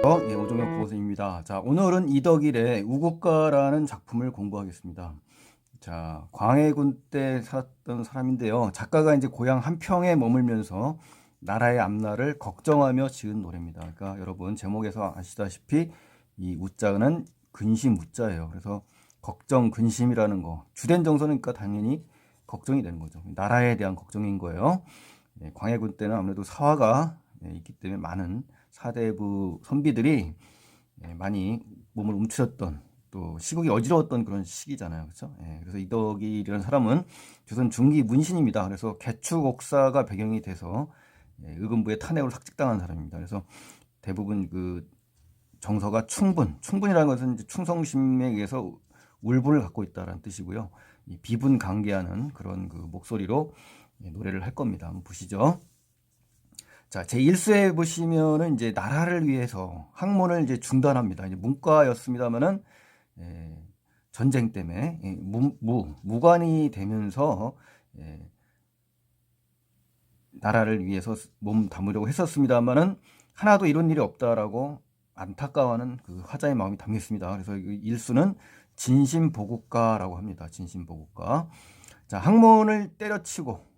오종혁 국어선생님입니다. 자, 오늘은 이덕일의 우국가라는 작품을 공부하겠습니다. 자, 광해군 때 살았던 사람인데요. 작가가 이제 고향 한평에 머물면서 나라의 앞날을 걱정하며 지은 노래입니다. 그러니까 여러분 제목에서 아시다시피 이 우자는 근심 우자예요. 그래서 걱정, 근심이라는 거 주된 정서는 그러니까 당연히 걱정이 되는 거죠. 나라에 대한 걱정인 거예요. 광해군 때는 아무래도 사화가 있기 때문에 많은 사대부 선비들이 많이 몸을 움츠렸던 또 시국이 어지러웠던 그런 시기잖아요. 그렇죠? 그래서 이덕일이라는 사람은 조선 중기 문신입니다. 그래서 개축옥사가 배경이 돼서 의금부의 탄핵으로 삭직당한 사람입니다. 그래서 대부분 그 정서가 충분이라는 것은 이제 충성심에 의해서 울분을 갖고 있다는 뜻이고요. 이 비분강개하는 그런 그 목소리로 노래를 할 겁니다. 한번 보시죠. 자, 제1수에 보시면은 이제 나라를 위해서 학문을 이제 중단합니다. 이제 문과였습니다만은 전쟁 때문에 무관이 되면서 나라를 위해서 몸 담으려고 했었습니다만은 하나도 이런 일이 없다라고 안타까워하는 그 화자의 마음이 담겨 있습니다. 그래서 일수는 진심보국가라고 합니다. 진심보국가. 자, 학문을 때려치고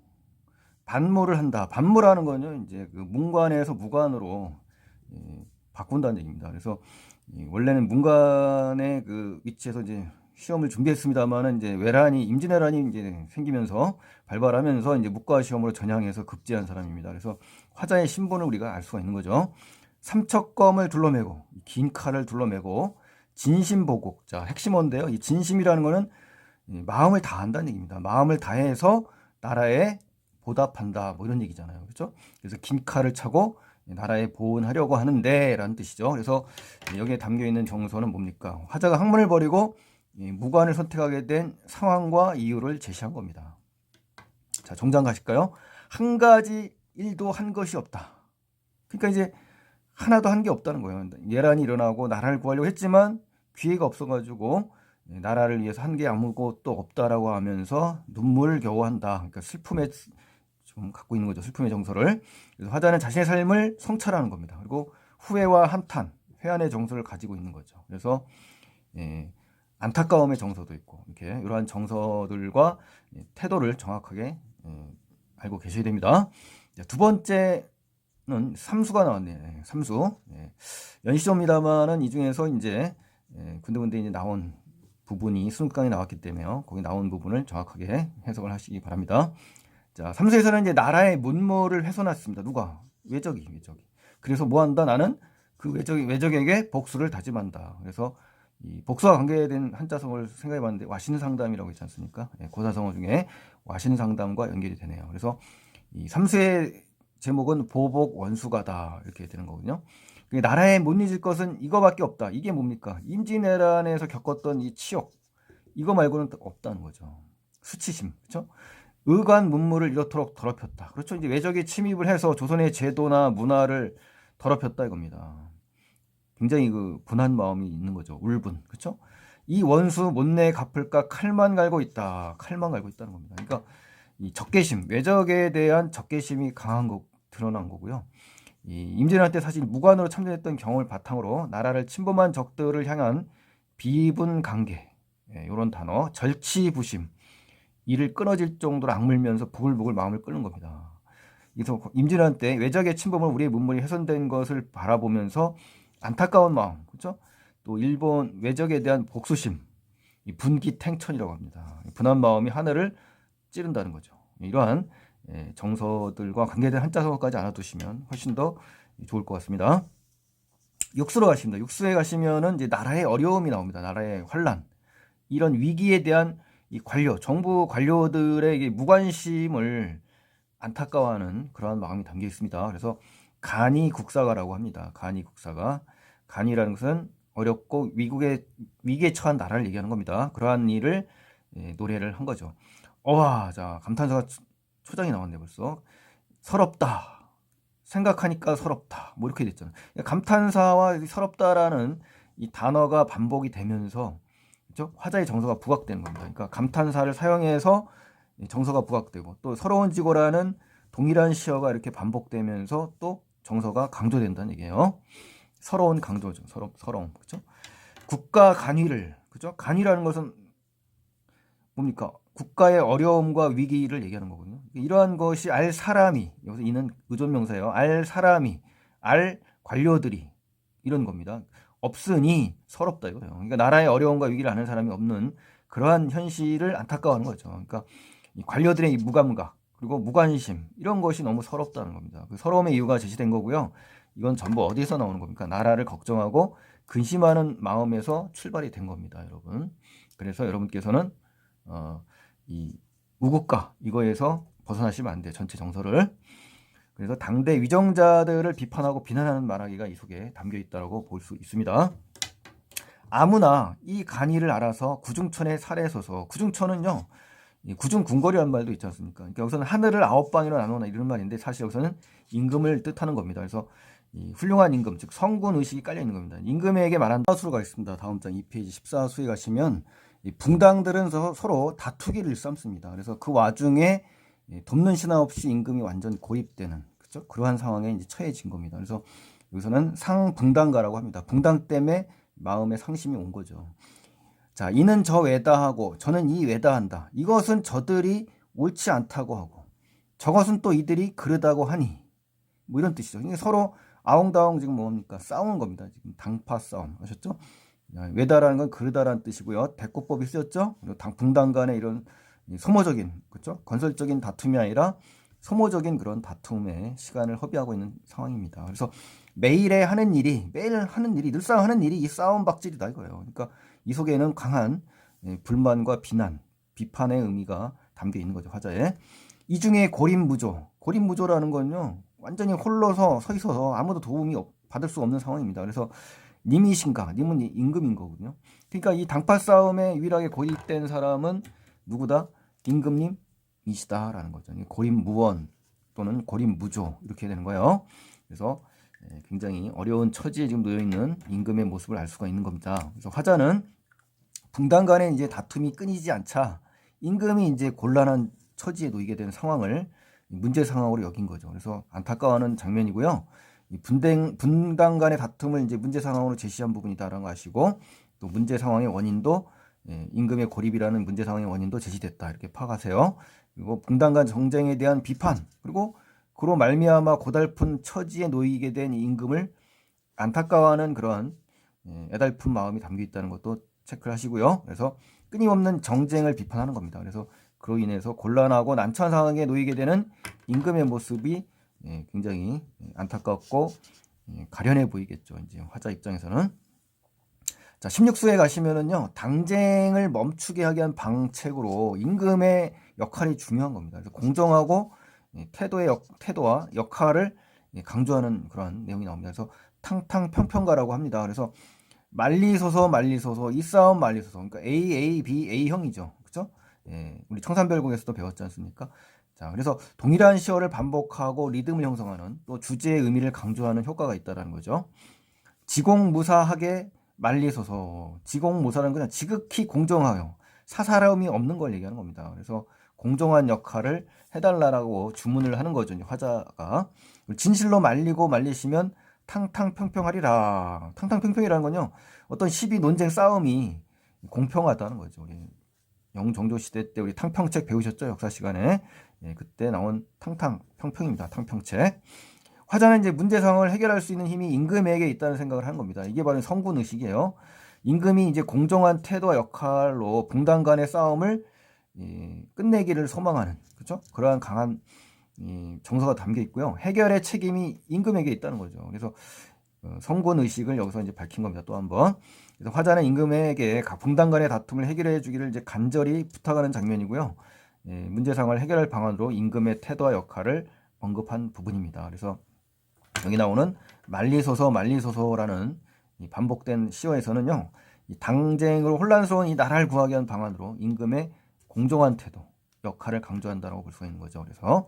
반모를 한다. 반모라는 거는 이제 그 문관에서 무관으로 바꾼다는 얘기입니다. 그래서 원래는 문관의 그 위치에서 이제 시험을 준비했습니다만은 이제 임진왜란이 이제 생기면서 발발하면서 이제 문과 시험으로 전향해서 급제한 사람입니다. 그래서 화자의 신분을 우리가 알 수가 있는 거죠. 삼척검을 둘러매고 긴 칼을 둘러매고 진심보국. 자, 핵심 뭔데요? 이 진심이라는 거는 마음을 다한다는 얘기입니다. 마음을 다해서 나라에 보답한다 뭐 이런 얘기잖아요. 그렇죠? 그래서 긴 칼을 차고 나라에 보은하려고 하는데 라는 뜻이죠. 그래서 여기에 담겨 있는 정서는 뭡니까? 화자가 학문을 버리고 무관을 선택하게 된 상황과 이유를 제시한 겁니다. 자, 정장 가실까요? 한 가지 일도 한 것이 없다. 그러니까 이제 하나도 한 게 없다는 거예요. 예란이 일어나고 나라를 구하려고 했지만 기회가 없어가지고 나라를 위해서 한 게 아무것도 없다라고 하면서 눈물을 겨우 한다. 그러니까 슬픔에 좀 갖고 있는 거죠. 슬픔의 정서를. 그래서 화자는 자신의 삶을 성찰하는 겁니다. 그리고 후회와 한탄, 회한의 정서를 가지고 있는 거죠. 그래서 안타까움의 정서도 있고 이렇게 이러한 정서들과 태도를 정확하게 알고 계셔야 됩니다. 두 번째는 삼수가 나왔네요. 삼수. 연시조입니다만은 이 중에서 이제 군데군데 이제 나온 부분이 순극강에 나왔기 때문에요. 거기 나온 부분을 정확하게 해석을 하시기 바랍니다. 자, 삼수에서는 이제 나라의 문물을 훼손했습니다. 누가? 외적이. 그래서 뭐 한다? 나는 그 외적에게 복수를 다짐한다. 그래서 이 복수와 관계된 한자성어를 생각해 봤는데 와신상담이라고 있지 않습니까? 고사성어 중에 와신상담과 연결이 되네요. 그래서 이 삼수의 제목은 보복 원수가다 이렇게 되는 거거든요. 나라에 못 잊을 것은 이거밖에 없다. 이게 뭡니까? 임진왜란에서 겪었던 이 치욕 이거 말고는 없다는 거죠. 수치심, 그렇죠? 의관 문물을 이렇도록 더럽혔다. 그렇죠? 이제 외적이 침입을 해서 조선의 제도나 문화를 더럽혔다 이겁니다. 굉장히 그 분한 마음이 있는 거죠. 울분, 그렇죠? 이 원수 못내 갚을까 칼만 갈고 있다. 칼만 갈고 있다는 겁니다. 그러니까 이 적개심, 외적에 대한 적개심이 드러난 거고요. 이 임진왜란 때 사실 무관으로 참전했던 경험을 바탕으로 나라를 침범한 적들을 향한 비분강개, 이런 단어, 절치부심, 이를 끊어질 정도로 악물면서 부글부글 마음을 끓는 겁니다. 그래서 임진왜란 때 외적의 침범으로 우리의 문물이 훼손된 것을 바라보면서 안타까운 마음, 그렇죠? 또 일본 외적에 대한 복수심, 이 분기탱천이라고 합니다. 분한 마음이 하늘을 찌른다는 거죠. 이러한 정서들과 관계된 한자성어까지 알아두시면 훨씬 더 좋을 것 같습니다. 육수로 가십니다. 육수에 가시면은 이제 나라의 어려움이 나옵니다. 나라의 환란, 이런 위기에 대한 이 정부 관료들의 무관심을 안타까워하는 그러한 마음이 담겨 있습니다. 그래서 간이국사가라고 합니다. 간이국사가. 간이라는 것은 어렵고 위기에 처한 나라를 얘기하는 겁니다. 그러한 일을 노래를 한 거죠. 자, 감탄사가 초장이 나왔네 벌써. 서럽다. 생각하니까 서럽다. 뭐 이렇게 됐잖아요. 감탄사와 서럽다라는 이 단어가 반복이 되면서 그렇죠? 화자의 정서가 부각되는 겁니다. 그러니까 감탄사를 사용해서 정서가 부각되고 또 서러운지고라는 동일한 시어가 이렇게 반복되면서 또 정서가 강조된다는 얘기예요. 서러운 강조죠. 서러움. 그죠? 국가 간위를, 그죠? 간위라는 것은 뭡니까? 국가의 어려움과 위기를 얘기하는 거거든요. 이러한 것이 알 사람이, 여기서 이는 의존명사예요. 알 사람이, 알 관료들이 이런 겁니다. 없으니 서럽다 이거예요. 그러니까 나라의 어려움과 위기를 아는 사람이 없는 그러한 현실을 안타까워하는 거죠. 그러니까 이 관료들의 이 무감각 그리고 무관심 이런 것이 너무 서럽다는 겁니다. 그 서러움의 이유가 제시된 거고요. 이건 전부 어디서 나오는 겁니까? 나라를 걱정하고 근심하는 마음에서 출발이 된 겁니다, 여러분. 그래서 여러분께서는 이 우국가 이거에서 벗어나시면 안 돼요. 전체 정서를. 그래서 당대 위정자들을 비판하고 비난하는 말하기가 이 속에 담겨 있다고 볼 수 있습니다. 아무나 이 간이를 알아서 구중천에 살해서서, 구중천은요 구중궁궐이라는 말도 있지 않습니까? 그러니까 여기서는 하늘을 9방으로 나누나 이런 말인데 사실 여기서는 임금을 뜻하는 겁니다. 그래서 이 훌륭한 임금, 즉 성군 의식이 깔려 있는 겁니다. 임금에게 말한 수로 가겠습니다. 다음 장 2페이지 14수에 가시면 이 붕당들은 서로 다투기를 일삼습니다. 그래서 그 와중에 돕는 신하 없이 임금이 완전 고립되는, 그렇죠? 그러한 상황에 이제 처해진 겁니다. 그래서 여기서는 상붕당가라고 합니다. 붕당 때문에 마음에 상심이 온 거죠. 자, 이는 저 외다하고 저는 이 외다한다. 이것은 저들이 옳지 않다고 하고 저것은 또 이들이 그르다고 하니, 뭐 이런 뜻이죠. 그러니까 서로 아웅다웅 지금 뭡니까? 싸우는 겁니다. 지금 당파 싸움. 아셨죠? 외다라는 건 그르다라는 뜻이고요. 대꾸법이 쓰였죠. 붕당 간의 이런 소모적인, 그렇죠? 건설적인 다툼이 아니라 소모적인 그런 다툼에 시간을 허비하고 있는 상황입니다. 그래서 매일 하는 일이 늘상 하는 일이 이 싸움 박질이다 이거예요. 그러니까 이 속에는 강한 불만과 비난, 비판의 의미가 담겨 있는 거죠. 화자에. 이 중에 고립무조라는 건요. 완전히 홀로서 서 있어서 아무도 도움이 받을 수 없는 상황입니다. 그래서 님이신가? 님은 임금인 거거든요. 그러니까 이 당파 싸움에 유일하게 고립된 사람은 누구다? 임금님이시다라는 거죠. 고립무원 또는 고립무조 이렇게 되는 거예요. 그래서 굉장히 어려운 처지에 지금 놓여 있는 임금의 모습을 알 수가 있는 겁니다. 그래서 화자는 붕당 간에 이제 다툼이 끊이지 않자 임금이 이제 곤란한 처지에 놓이게 된 상황을 문제 상황으로 여긴 거죠. 그래서 안타까워하는 장면이고요. 이 분당 간의 다툼을 이제 문제 상황으로 제시한 부분이다라는 거 아시고, 또 문제 상황의 원인도 임금의 고립이라는 문제 상황의 원인도 제시됐다 이렇게 파악하세요. 그리고 분당 간 정쟁에 대한 비판, 그리고 그로 말미암아 고달픈 처지에 놓이게 된 임금을 안타까워하는 그런 애달픈 마음이 담겨 있다는 것도 체크를 하시고요. 그래서 끊임없는 정쟁을 비판하는 겁니다. 그래서 그로 인해서 곤란하고 난처한 상황에 놓이게 되는 임금의 모습이 굉장히 안타깝고 가련해 보이겠죠. 이제 화자 입장에서는. 자, 16수에 가시면은요, 당쟁을 멈추게 하게 한 방책으로 임금의 역할이 중요한 겁니다. 그래서 공정하고 태도와 역할을 강조하는 그런 내용이 나옵니다. 그래서 탕탕평평가라고 합니다. 그래서 말리소서 이 싸움 말리소서. 그러니까 A, B, A형이죠. 그렇죠? 우리 청산별곡에서도 배웠지 않습니까? 자, 그래서 동일한 시어를 반복하고 리듬을 형성하는, 또 주제의 의미를 강조하는 효과가 있다는 거죠. 지공무사하게 말리소서. 지공무사는 그냥 지극히 공정하여 사사로움이 없는 걸 얘기하는 겁니다. 그래서 공정한 역할을 해달라고 주문을 하는 거죠. 화자가. 진실로 말리시면 탕탕평평하리라. 탕탕평평이라는 건요, 어떤 시비, 논쟁, 싸움이 공평하다는 거죠. 우리 영종조시대 때 우리 탕평책 배우셨죠? 역사 시간에. 그때 나온 탕탕평평입니다. 탕평책. 화자는 이제 문제 상황을 해결할 수 있는 힘이 임금에게 있다는 생각을 하는 겁니다. 이게 바로 성군 의식이에요. 임금이 이제 공정한 태도와 역할로 붕당 간의 싸움을 끝내기를 소망하는, 그렇죠? 그러한 강한 정서가 담겨 있고요. 해결의 책임이 임금에게 있다는 거죠. 그래서 성군 의식을 여기서 이제 밝힌 겁니다. 또 한번. 그래서 화자는 임금에게 각 붕당 간의 다툼을 해결해 주기를 이제 간절히 부탁하는 장면이고요. 문제 상황을 해결할 방안으로 임금의 태도와 역할을 언급한 부분입니다. 그래서 여기 나오는 말리소서라는 이 반복된 시어에서는요, 이 당쟁으로 혼란스러운 이 나라를 구하기 위한 방안으로 임금의 공정한 태도, 역할을 강조한다고 볼 수가 있는 거죠. 그래서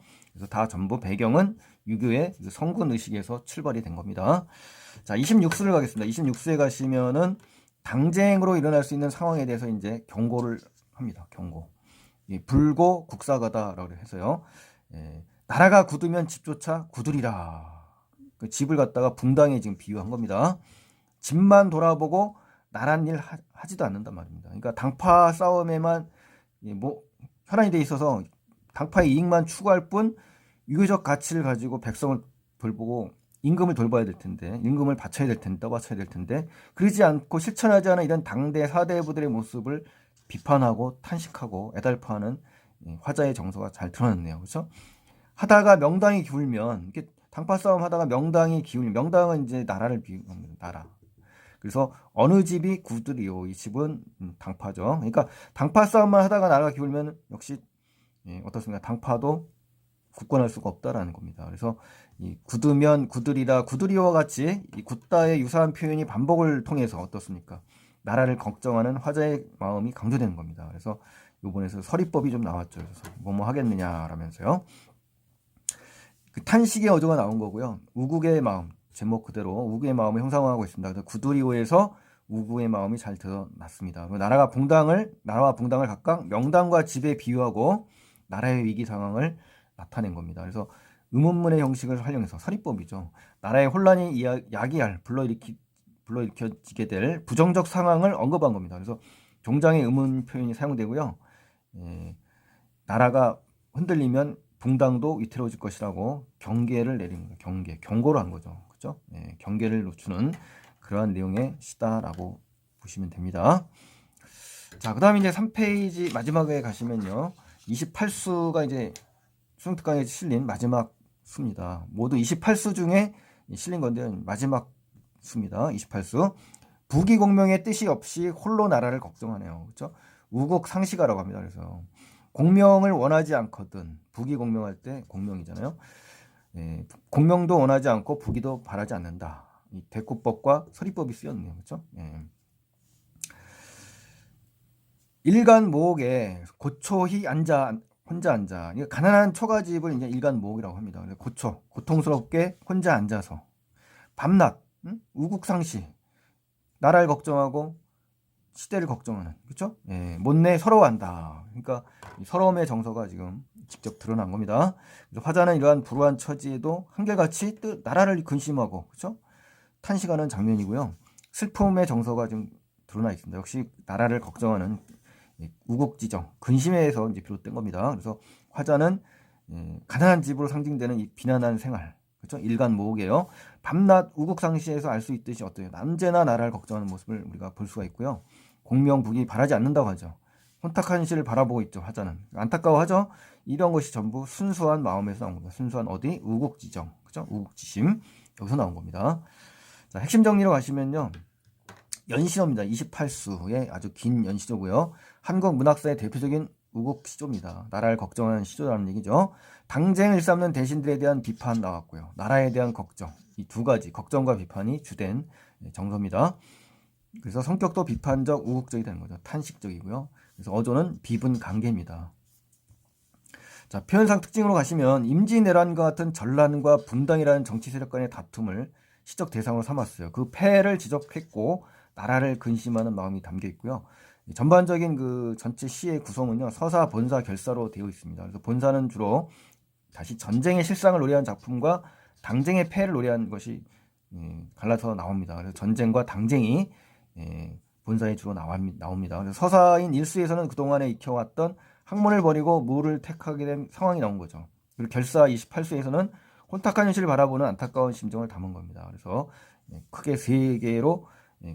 다 전부 배경은 유교의 성군 의식에서 출발이 된 겁니다. 자, 26수를 가겠습니다. 26수에 가시면은 당쟁으로 일어날 수 있는 상황에 대해서 이제 경고를 합니다. 경고. 불고 국사가다라고 해서요. 나라가 굳으면 집조차 굳으리라. 그 집을 갖다가 붕당에 지금 비유한 겁니다. 집만 돌아보고 나란 일 하지도 않는단 말입니다. 그러니까 당파 싸움에만 뭐 혈안이 돼 있어서 당파의 이익만 추구할 뿐 유교적 가치를 가지고 백성을 돌보고 임금을 돌봐야 될 텐데, 임금을 바쳐야 될 텐데, 떠받쳐야 될 텐데, 그러지 않고 실천하지 않은 이런 당대 사대부들의 모습을 비판하고 탄식하고 애달파하는 화자의 정서가 잘 드러났네요. 그렇죠? 하다가 명당이 기울면, 이렇게 당파 싸움 하다가 명당이 기울면, 명당은 이제 나라를 비유합니다. 나라. 그래서 어느 집이 구들이요. 이 집은 당파죠. 그러니까 당파 싸움만 하다가 나라가 기울면 역시 어떻습니까? 당파도 굳건할 수가 없다라는 겁니다. 그래서 이 굳으면 구들이라, 구들이와 같이 이 굳다의 유사한 표현이 반복을 통해서 어떻습니까? 나라를 걱정하는 화자의 마음이 강조되는 겁니다. 그래서 요번에서 서리법이 좀 나왔죠. 그래서 뭐뭐 하겠느냐라면서요. 그 탄식의 어조가 나온 거고요. 우국의 마음, 제목 그대로 우국의 마음을 형상화하고 있습니다. 그래서 구두리오에서 우국의 마음이 잘 드러났습니다. 나라와 붕당을 각각 명당과 집에 비유하고 나라의 위기 상황을 나타낸 겁니다. 그래서 의문문의 형식을 활용해서 서리법이죠. 나라의 혼란이 야기할 불러일으켜지게 될 부정적 상황을 언급한 겁니다. 그래서 종장의 의문 표현이 사용되고요. 나라가 흔들리면 붕당도 위태로워질 것이라고 경계를 내린 거예요. 경고를 한 거죠. 그렇죠? 경계를 놓추는 그러한 내용의 시다라고 보시면 됩니다. 자, 그다음에 이제 3페이지 마지막에 가시면요. 28수가 이제 수능특강에 실린 마지막 수입니다. 모두 28수 중에 실린 건데 마지막 수입니다. 28수. 부귀공명의 뜻이 없이 홀로 나라를 걱정하네요. 그렇죠? 우국상시가라고 합니다. 그래서 공명을 원하지 않거든. 부귀공명할 때 공명이잖아요. 공명도 원하지 않고 부귀도 바라지 않는다. 이 대꾸법과 서리법이 쓰였네요. 그렇죠? 일간모옥에 고초히 혼자 앉아. 가난한 처가집을 이제 일간모옥이라고 합니다. 고통스럽게 혼자 앉아서 밤낮 우국상시 나라를 걱정하고 시대를 걱정하는, 그렇죠? 못내 서러워한다. 그러니까 서러움의 정서가 지금 직접 드러난 겁니다. 그래서 화자는 이러한 불우한 처지에도 한결같이 나라를 근심하고, 그렇죠? 탄식하는 장면이고요. 슬픔의 정서가 좀 드러나 있습니다. 역시 나라를 걱정하는 우국지정, 근심에서 이제 비롯된 겁니다. 그래서 화자는 가난한 집으로 상징되는 이 비난한 생활, 그렇죠? 일간모옥이에요. 밤낮 우국상시에서 알 수 있듯이 어때요? 언제나 나라를 걱정하는 모습을 우리가 볼 수가 있고요. 공명부귀 바라지 않는다고 하죠. 혼탁한 시를 바라보고 있죠. 화자는 안타까워하죠. 이런 것이 전부 순수한 마음에서 나온 겁니다. 순수한 어디? 우국지정, 그렇죠? 우국지심 여기서 나온 겁니다. 자, 핵심 정리로 가시면요. 연시조입니다. 28수의 아주 긴 연시조고요. 한국 문학사의 대표적인 우국시조입니다. 나라를 걱정하는 시조라는 얘기죠. 당쟁을 일삼는 대신들에 대한 비판 나왔고요. 나라에 대한 걱정, 이 두 가지 걱정과 비판이 주된 정서입니다. 그래서 성격도 비판적, 우국적이 되는 거죠. 탄식적이고요. 그래서 어조는 비분강계입니다. 자, 표현상 특징으로 가시면 임진왜란과 같은 전란과 분당이라는 정치 세력 간의 다툼을 시적 대상으로 삼았어요. 그 폐해를 지적했고 나라를 근심하는 마음이 담겨 있고요. 전반적인 그 전체 시의 구성은요, 서사, 본사, 결사로 되어 있습니다. 그래서 본사는 주로 다시 전쟁의 실상을 노래한 작품과 당쟁의 폐해를 노래한 것이 갈라서 나옵니다. 그래서 전쟁과 당쟁이 본사에 주로 나옵니다. 그래서 서사인 일수에서는 그동안에 익혀왔던 학문을 버리고 무를 택하게 된 상황이 나온 거죠. 그리고 결사 28수에서는 혼탁한 현실을 바라보는 안타까운 심정을 담은 겁니다. 그래서 크게 세 개로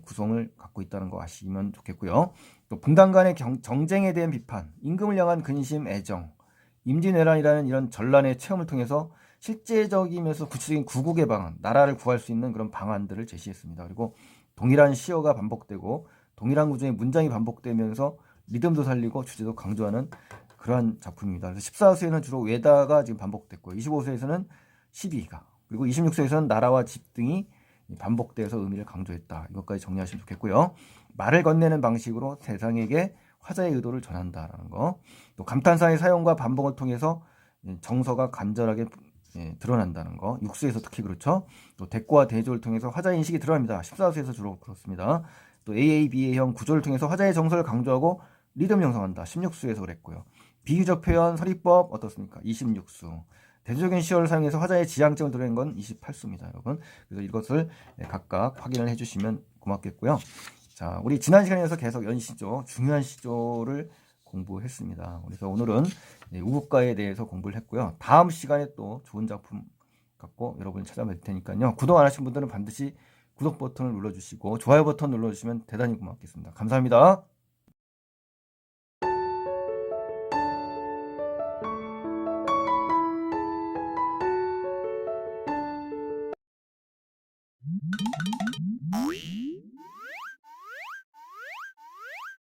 구성을 갖고 있다는 거 아시면 좋겠고요. 또 분당 간의 정쟁에 대한 비판, 임금을 향한 근심, 애정, 임진왜란이라는 이런 전란의 체험을 통해서 실제적이면서 구체적인 구국의 방안, 나라를 구할 수 있는 그런 방안들을 제시했습니다. 그리고 동일한 시어가 반복되고 동일한 구조의 문장이 반복되면서 리듬도 살리고 주제도 강조하는 그러한 작품입니다. 그래서 14수에는 주로 외다가 지금 반복됐고요. 25수에서는 시비가, 그리고 26수에서는 나라와 집 등이 반복돼서 의미를 강조했다. 이것까지 정리하시면 좋겠고요. 말을 건네는 방식으로 세상에게 화자의 의도를 전한다라는 거. 또 감탄사의 사용과 반복을 통해서 정서가 간절하게 드러난다는 거. 6수에서 특히 그렇죠. 또 대꾸와 대조를 통해서 화자의 인식이 드러납니다. 14수에서 주로 그렇습니다. 또 AABA형 구조를 통해서 화자의 정서를 강조하고 리듬 형성한다. 16수에서 그랬고요. 비유적 표현, 서리법 어떻습니까? 26수. 대조적인 시어를 사용해서 화자의 지향점을 드러낸 건 28수입니다, 여러분. 그래서 이것을 각각 확인을 해주시면 고맙겠고요. 자, 우리 지난 시간에서 계속 연시조, 중요한 시조를 공부했습니다. 그래서 오늘은 우국가에 대해서 공부를 했고요. 다음 시간에 또 좋은 작품 갖고 여러분을 찾아뵐 테니까요. 구독 안 하신 분들은 반드시 구독 버튼을 눌러주시고 좋아요 버튼 눌러주시면 대단히 고맙겠습니다. 감사합니다.